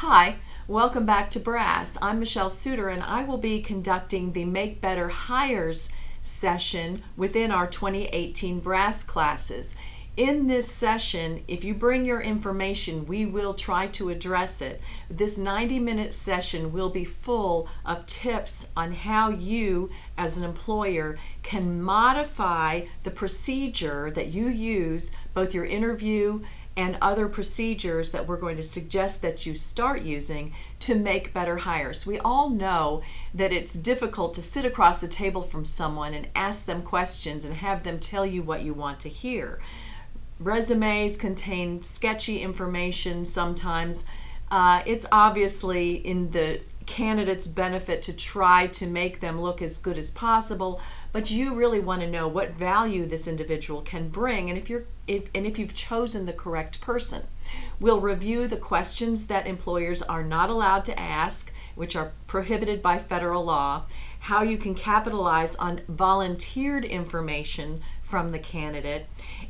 Hi, welcome back to Brass. I'm Michelle Suter and I will be conducting the Make Better Hires session within our 2018 Brass classes. In this session, if you bring your information, we will try to address it. This 90-minute session will be full of tips on how you, as an employer, can modify the procedure that you use, both your interview and other procedures that we're going to suggest that you start using to make better hires. We all know that it's difficult to sit across the table from someone and ask them questions and have them tell you what you want to hear. Resumes contain sketchy information sometimes. It's obviously in the candidate's benefit to try to make them look as good as possible, but you really want to know what value this individual can bring, and if you've chosen the correct person. We'll review the questions that employers are not allowed to ask, which are prohibited by federal law, how you can capitalize on volunteered information from the candidate,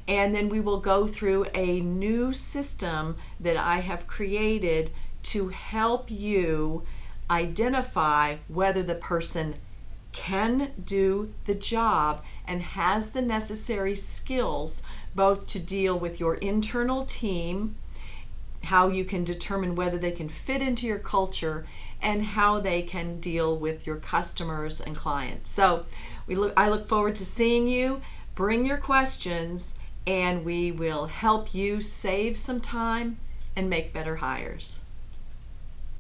and then we will go through a new system that I have created to help you identify whether the person can do the job and has the necessary skills both to deal with your internal team, how you can determine whether they can fit into your culture, and how they can deal with your customers and clients. So I look forward to seeing you. Bring your questions and we will help you save some time and make better hires.